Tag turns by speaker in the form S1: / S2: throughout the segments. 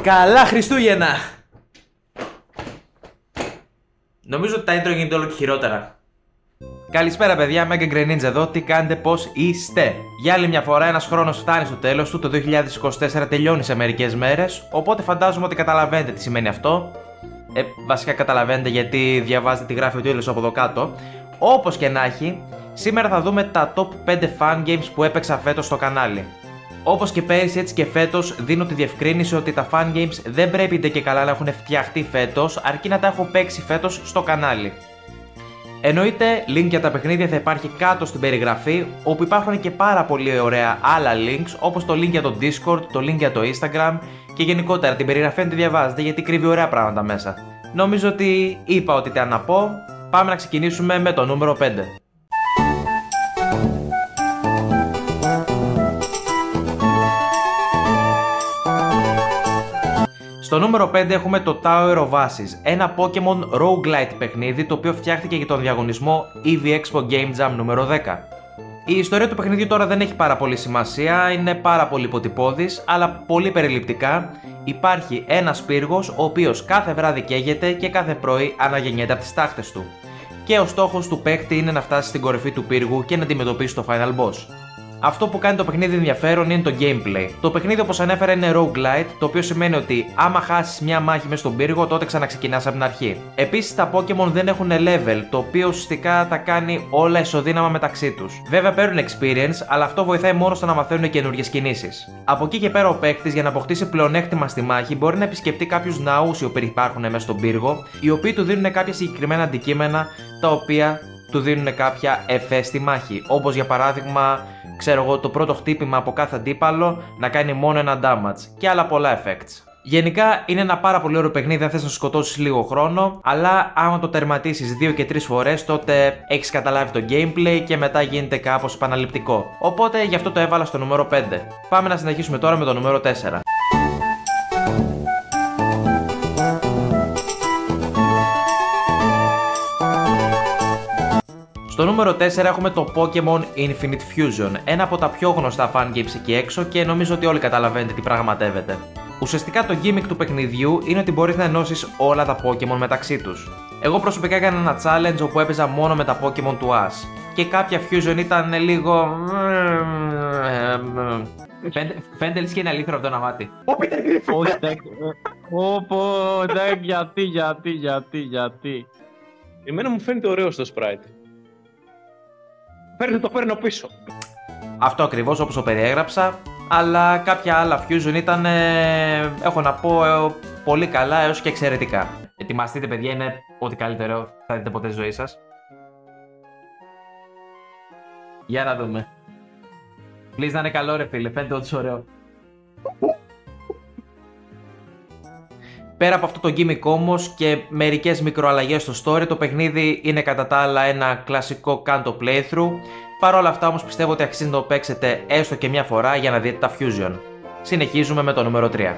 S1: Καλά Χριστούγεννα! Νομίζω ότι τα intro γίνεται όλο και χειρότερα. Καλησπέρα παιδιά, Mega Grey Ninja εδώ, τι κάνετε, πώς είστε? Για άλλη μια φορά ένας χρόνος φτάνει στο τέλος του, το 2024 τελειώνει σε μερικές μέρες, οπότε φαντάζομαι ότι καταλαβαίνετε τι σημαίνει αυτό. Βασικά καταλαβαίνετε γιατί διαβάζετε τι γράφει ο τίτλος από εδώ κάτω. Όπως και να έχει, σήμερα θα δούμε τα top 5 fan games που έπαιξα φέτος στο κανάλι. Όπως και πέρυσι, έτσι και φέτος δίνω τη διευκρίνηση ότι τα fan games δεν πρέπει ντε και καλά να έχουν φτιαχτεί φέτος, αρκεί να τα έχω παίξει φέτος στο κανάλι. Εννοείται, link για τα παιχνίδια θα υπάρχει κάτω στην περιγραφή, όπου υπάρχουν και πάρα πολύ ωραία άλλα links, όπως το link για το Discord, το link για το Instagram και γενικότερα την περιγραφή να τη διαβάζετε γιατί κρύβει ωραία πράγματα μέσα. Νομίζω ότι είπα ό,τι ήταν να πω, πάμε να ξεκινήσουμε με το νούμερο 5. Στο νούμερο 5 έχουμε το Tower of Ashes, ένα Pokemon roguelite παιχνίδι το οποίο φτιάχτηκε για τον διαγωνισμό EV Expo Game Jam νούμερο 10. Η ιστορία του παιχνιδιού τώρα δεν έχει πάρα πολύ σημασία, είναι πάρα πολύ υποτυπώδης, αλλά πολύ περιληπτικά. Υπάρχει ένας πύργος ο οποίος κάθε βράδυ καίγεται και κάθε πρωί αναγεννιέται από τις τάχτες του. Και ο στόχος του παίχτη είναι να φτάσει στην κορυφή του πύργου και να αντιμετωπίσει το final boss. Αυτό που κάνει το παιχνίδι ενδιαφέρον είναι το gameplay. Το παιχνίδι, όπως ανέφερα, είναι roguelite, το οποίο σημαίνει ότι άμα χάσεις μια μάχη μέσα στον πύργο, τότε ξαναξεκινάς από την αρχή. Επίσης, τα Pokémon δεν έχουν level, το οποίο ουσιαστικά τα κάνει όλα ισοδύναμα μεταξύ τους. Βέβαια, παίρνουν experience, αλλά αυτό βοηθάει μόνο στο να μαθαίνουν καινούργιες κινήσεις. Από εκεί και πέρα, ο παίκτης για να αποκτήσει πλεονέκτημα στη μάχη μπορεί να επισκεφτεί κάποιους ναούς οι οποίοι υπάρχουν μέσα στον πύργο, οι οποίοι του δίνουν κάποια συγκεκριμένα αντικείμενα τα οποία του δίνουν κάποια εφέ στη μάχη. Όπως για παράδειγμα, ξέρω εγώ, το πρώτο χτύπημα από κάθε αντίπαλο να κάνει μόνο ένα damage και άλλα πολλά effects. Γενικά είναι ένα πάρα πολύ ωραίο παιχνίδι αν θες να σου σκοτώσεις λίγο χρόνο, αλλά άμα το τερματίσεις 2 και 3 φορές τότε έχεις καταλάβει το gameplay και μετά γίνεται κάπως επαναληπτικό. Οπότε γι' αυτό το έβαλα στο νούμερο 5. Πάμε να συνεχίσουμε τώρα με το νούμερο 4. Στο νούμερο 4 έχουμε το Pokemon Infinite Fusion, ένα από τα πιο γνωστά fan games εκεί έξω και νομίζω ότι όλοι καταλαβαίνετε τι πραγματεύεται. Ουσιαστικά το gimmick του παιχνιδιού είναι ότι μπορείς να ενώσεις όλα τα Pokemon μεταξύ τους. Εγώ προσωπικά έκανα ένα challenge όπου έπαιζα μόνο με τα Pokemon του Ash και κάποια Fusion ήταν λίγο... Φαίνεται λες και είναι αλήθεια από το ένα μάτι.
S2: Ω Peter Griffin! Ωπω, γιατί. Εμένα μου φαίνεται ωραίο στο sprite. Το παίρνω πίσω.
S1: Αυτό ακριβώς όπως το περιέγραψα, αλλά κάποια άλλα Fusion ήταν, έχω να πω, πολύ καλά έως και εξαιρετικά. Ετοιμαστείτε παιδιά, είναι ό,τι καλύτερο θα δείτε ποτέ στη ζωή σας. Για να δούμε. Please να είναι καλό ρε φίλε, φαίνεται όντως ωραίο. Πέρα από αυτό το gimmick όμως και μερικές μικροαλλαγές στο story, το παιχνίδι είναι κατά τα άλλα ένα κλασικό Kanto playthrough. Παρ' όλα αυτά όμως πιστεύω ότι αξίζει να το παίξετε έστω και μια φορά για να δείτε τα Fusion. Συνεχίζουμε με το νούμερο 3.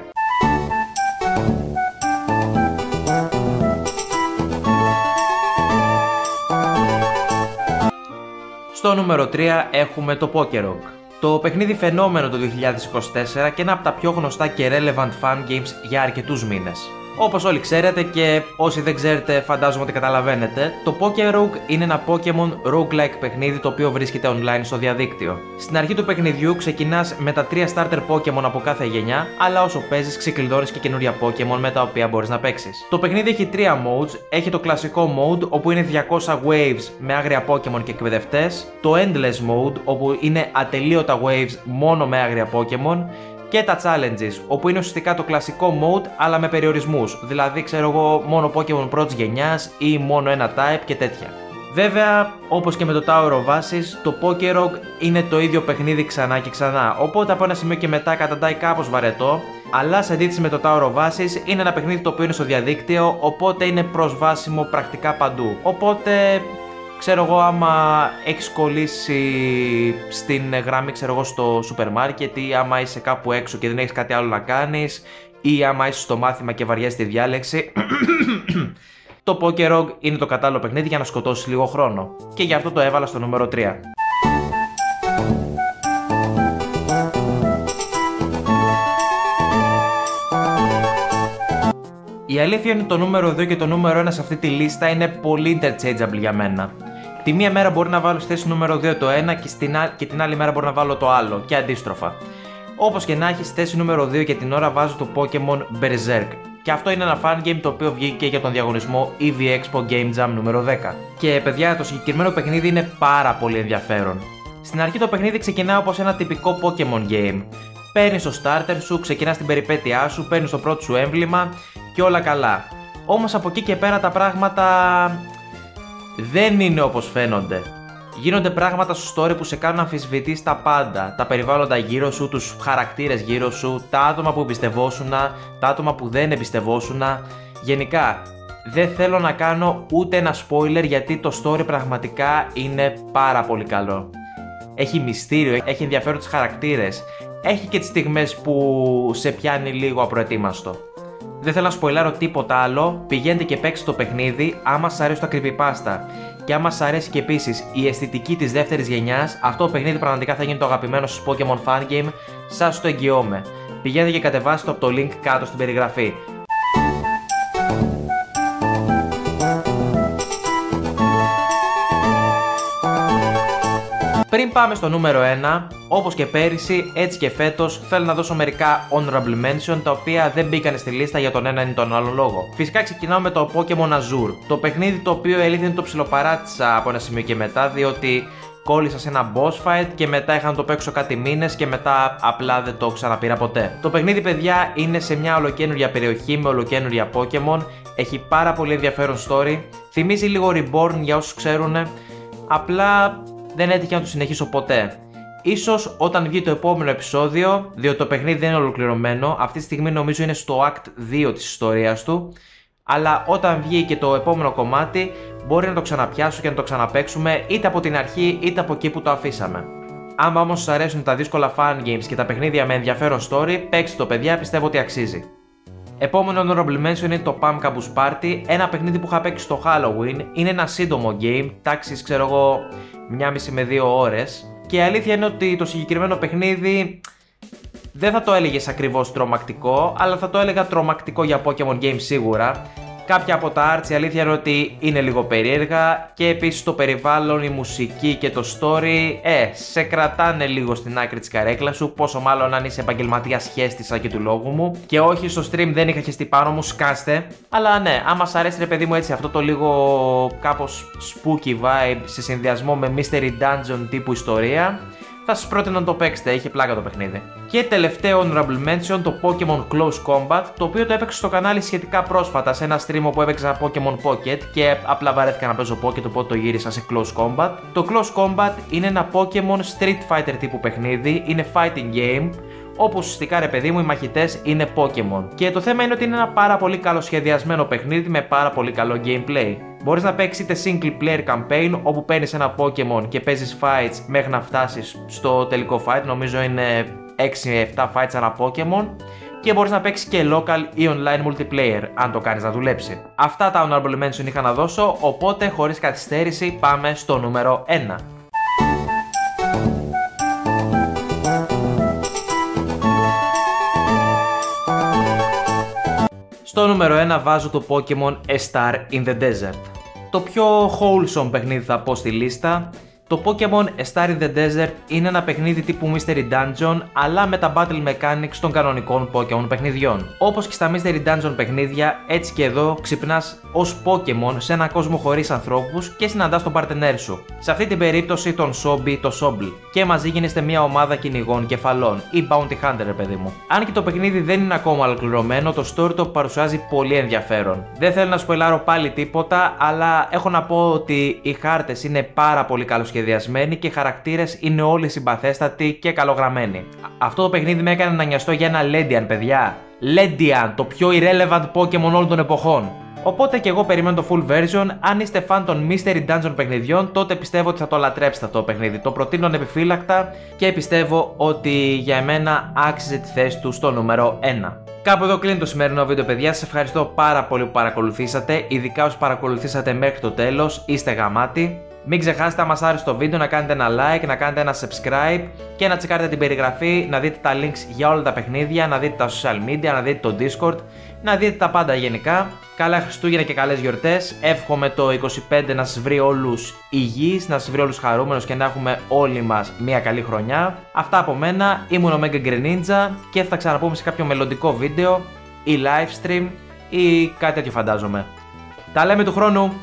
S1: Στο νούμερο 3 έχουμε το Pokerog. Το παιχνίδι φαινόμενο το 2024 και ένα από τα πιο γνωστά και relevant fan games για αρκετούς μήνες. Όπως όλοι ξέρετε και όσοι δεν ξέρετε φαντάζομαι ότι καταλαβαίνετε, το Pokerog είναι ένα Pokemon roguelike παιχνίδι το οποίο βρίσκεται online στο διαδίκτυο. Στην αρχή του παιχνιδιού ξεκινάς με τα 3 starter Pokemon από κάθε γενιά, αλλά όσο παίζεις ξεκλειδώνεις και καινούρια Pokemon με τα οποία μπορείς να παίξεις. Το παιχνίδι έχει 3 modes, έχει το κλασικό mode όπου είναι 200 waves με άγρια Pokemon και εκπαιδευτές, το endless mode όπου είναι ατελείωτα waves μόνο με άγρια Pokemon, και τα challenges, όπου είναι ουσιαστικά το κλασικό mode αλλά με περιορισμούς, δηλαδή ξέρω εγώ μόνο Pokemon πρώτης γενιάς ή μόνο ένα type και τέτοια. Βέβαια, όπως και με το Tower of Ashes, το Pokerog είναι το ίδιο παιχνίδι ξανά και ξανά, οπότε από ένα σημείο και μετά καταντάει κάπως βαρετό, αλλά σε αντίθεση με το Tower of Ashes είναι ένα παιχνίδι το οποίο είναι στο διαδίκτυο, οπότε είναι προσβάσιμο πρακτικά παντού. Οπότε ξέρω εγώ, άμα έχεις κολλήσει στην γραμμή, ξέρω εγώ, στο σούπερ μάρκετ ή άμα είσαι κάπου έξω και δεν έχεις κάτι άλλο να κάνεις ή άμα είσαι στο μάθημα και βαριέσαι τη διάλεξη, το Pokerog είναι το κατάλληλο παιχνίδι για να σκοτώσεις λίγο χρόνο. Και γι' αυτό το έβαλα στο νούμερο 3. Η αλήθεια είναι ότι το νούμερο 2 και το νούμερο 1 σε αυτή τη λίστα είναι πολύ interchangeable για μένα. Τη μία μέρα μπορεί να βάλω στη θέση νούμερο 2 το ένα και την άλλη μέρα μπορεί να βάλω το άλλο και αντίστροφα. Όπως και να έχει, στη θέση νούμερο 2 και την ώρα βάζω το Pokémon Berserk. Και αυτό είναι ένα fan game το οποίο βγήκε για τον διαγωνισμό EV Expo Game Jam νούμερο 10. Και παιδιά, το συγκεκριμένο παιχνίδι είναι πάρα πολύ ενδιαφέρον. Στην αρχή το παιχνίδι ξεκινά όπως ένα τυπικό Pokémon game. Παίρνεις το starter σου, ξεκινάς την περιπέτειά σου, παίρνεις το πρώτο σου έμβλημα και όλα καλά. Όμως από εκεί και πέρα τα πράγματα δεν είναι όπως φαίνονται. Γίνονται πράγματα στο story που σε κάνουν να αμφισβητείς τα πάντα. Τα περιβάλλοντα γύρω σου, τους χαρακτήρες γύρω σου, τα άτομα που εμπιστευόσουνα, τα άτομα που δεν εμπιστευόσουνα. Γενικά, δεν θέλω να κάνω ούτε ένα spoiler γιατί το story πραγματικά είναι πάρα πολύ καλό. Έχει μυστήριο, έχει ενδιαφέρον τους χαρακτήρες. Έχει και τις στιγμές που σε πιάνει λίγο απροετοίμαστο. Δεν θέλω να σποιλάρω τίποτα άλλο, πηγαίνετε και παίξτε το παιχνίδι άμα σας αρέσει το creepypasta. Και άμα σας αρέσει και επίσης η αισθητική της δεύτερης γενιάς, αυτό το παιχνίδι πραγματικά θα γίνει το αγαπημένο σας Pokémon Fan Game, σας το εγγυώμαι. Πηγαίνετε και κατεβάστε το από το link κάτω στην περιγραφή. Πριν πάμε στο νούμερο 1, όπως και πέρυσι, έτσι και φέτος θέλω να δώσω μερικά honorable mention τα οποία δεν μπήκαν στη λίστα για τον έναν ή τον άλλον λόγο. Φυσικά ξεκινάω με το Pokémon Azure, το παιχνίδι το οποίο η αλήθεια είναι το ψιλοπαράτησα από ένα σημείο και μετά, διότι κόλλησα σε ένα boss fight και μετά είχα να το παίξω κάτι μήνες και μετά απλά δεν το ξαναπήρα ποτέ. Το παιχνίδι, παιδιά, είναι σε μια ολοκένουργια περιοχή με ολοκένουργια Pokémon, έχει πάρα πολύ ενδιαφέρον story, θυμίζει λίγο Reborn για όσους ξέρουν, απλά δεν έτυχε να το συνεχίσω ποτέ. Ίσως όταν βγει το επόμενο επεισόδιο, διότι το παιχνίδι δεν είναι ολοκληρωμένο, αυτή τη στιγμή νομίζω είναι στο Act 2 της ιστορίας του, αλλά όταν βγει και το επόμενο κομμάτι μπορεί να το ξαναπιάσω και να το ξαναπαίξουμε είτε από την αρχή είτε από εκεί που το αφήσαμε. Άμα όμως σας αρέσουν τα δύσκολα fan games και τα παιχνίδια με ενδιαφέρον story, παίξτε το, παιδιά, πιστεύω ότι αξίζει. Επόμενο honorable mention είναι το Pam Caboose Party, ένα παιχνίδι που είχα παίξει στο Halloween. Είναι ένα σύντομο game, τάξης ξέρω εγώ 1,5 με 2 ώρες. Και η αλήθεια είναι ότι το συγκεκριμένο παιχνίδι δεν θα το έλεγες ακριβώς τρομακτικό, αλλά θα το έλεγα τρομακτικό για Pokémon Game σίγουρα. Κάποια από τα arts η αλήθεια είναι ότι είναι λίγο περίεργα και επίσης το περιβάλλον, η μουσική και το story σε κρατάνε λίγο στην άκρη της καρέκλας σου, πόσο μάλλον αν είσαι επαγγελματίας χέστησα και του λόγου μου. Και όχι, στο stream δεν είχα χεστεί πάνω μου, σκάστε. Αλλά ναι, άμα σ' αρέσει ρε παιδί μου έτσι αυτό το λίγο κάπως spooky vibe σε συνδυασμό με mystery dungeon τύπου ιστορία, θα σας πρότεινα να το παίξετε, είχε πλάκα το παιχνίδι. Και τελευταίο honorable mention, το Pokémon Close Combat, το οποίο το έπαιξα στο κανάλι σχετικά πρόσφατα σε ένα stream που έπαιξα Pokémon Pocket και απλά βαρέθηκα να παίζω Pocket, οπότε το γύρισα σε Close Combat. Το Close Combat είναι ένα Pokémon Street Fighter τύπου παιχνίδι, είναι fighting game, όπου ουσιαστικά ρε παιδί μου οι μαχητές είναι Pokémon. Και το θέμα είναι ότι είναι ένα πάρα πολύ καλοσχεδιασμένο παιχνίδι με πάρα πολύ καλό gameplay. Μπορείς να παίξεις είτε single player campaign, όπου παίρνεις ένα Pokémon και παίζεις fights μέχρι να φτάσεις στο τελικό fight, νομίζω είναι 6-7 fights ένα Pokémon, και μπορείς να παίξεις και local ή online multiplayer, αν το κάνεις να δουλέψει. Αυτά τα honorable mention είχα να δώσω, οπότε χωρίς καθυστέρηση πάμε στο νούμερο 1. Στο νούμερο 1 βάζω το Pokémon A Star in the Desert. Το πιο wholesome παιχνίδι θα πω στη λίστα. Το Pokémon A Star in the Desert είναι ένα παιχνίδι τύπου Mystery Dungeon, αλλά με τα battle mechanics των κανονικών Pokémon παιχνιδιών. Όπως και στα Mystery Dungeon παιχνίδια, έτσι και εδώ ξυπνάς ως Pokémon σε έναν κόσμο χωρίς ανθρώπους και συναντάς τον παρτενέρ σου. Σε αυτή την περίπτωση τον Sobby, το Sobble. Και μαζί γίνεστε μια ομάδα κυνηγών κεφαλών ή Bounty Hunter, παιδί μου. Αν και το παιχνίδι δεν είναι ακόμα ολοκληρωμένο, το story το παρουσιάζει πολύ ενδιαφέρον. Δεν θέλω να σποιλάρω πάλι τίποτα, αλλά έχω να πω ότι οι χάρτες είναι πάρα πολύ καλοσχεδιασμένοι και οι χαρακτήρες είναι όλοι συμπαθέστατοι και καλογραμμένοι. Αυτό το παιχνίδι με έκανε να νοιαστώ για ένα Ledian, παιδιά. Ledian, το πιο irrelevant Pokémon όλων των εποχών. Οπότε και εγώ περιμένω το full version. Αν είστε fan των Mystery Dungeon παιχνιδιών, τότε πιστεύω ότι θα το λατρέψετε αυτό το παιχνίδι. Το προτείνω ανεπιφύλακτα και πιστεύω ότι για εμένα άξιζε τη θέση του στο νούμερο 1. Κάπου εδώ κλείνει το σημερινό βίντεο, παιδιά. Σας ευχαριστώ πάρα πολύ που παρακολουθήσατε. Ειδικά όσοι παρακολουθήσατε μέχρι το τέλος, είστε γαμάτοι. Μην ξεχάσετε, αν μας άρεσε το βίντεο, να κάνετε ένα like, να κάνετε ένα subscribe και να τσεκάρετε την περιγραφή, να δείτε τα links για όλα τα παιχνίδια, να δείτε τα social media, να δείτε το Discord, να δείτε τα πάντα γενικά. Καλά Χριστούγεννα και καλές γιορτές. Εύχομαι το 25 να σας βρει όλους υγιείς, να σας βρει όλους χαρούμενους και να έχουμε όλοι μας μια καλή χρονιά. Αυτά από μένα, ήμουν ο Mega Green Ninja και θα τα ξαναπούμε σε κάποιο μελλοντικό βίντεο ή live stream ή κάτι τέτοιο φαντάζομαι. Τα λέμε του χρόνου!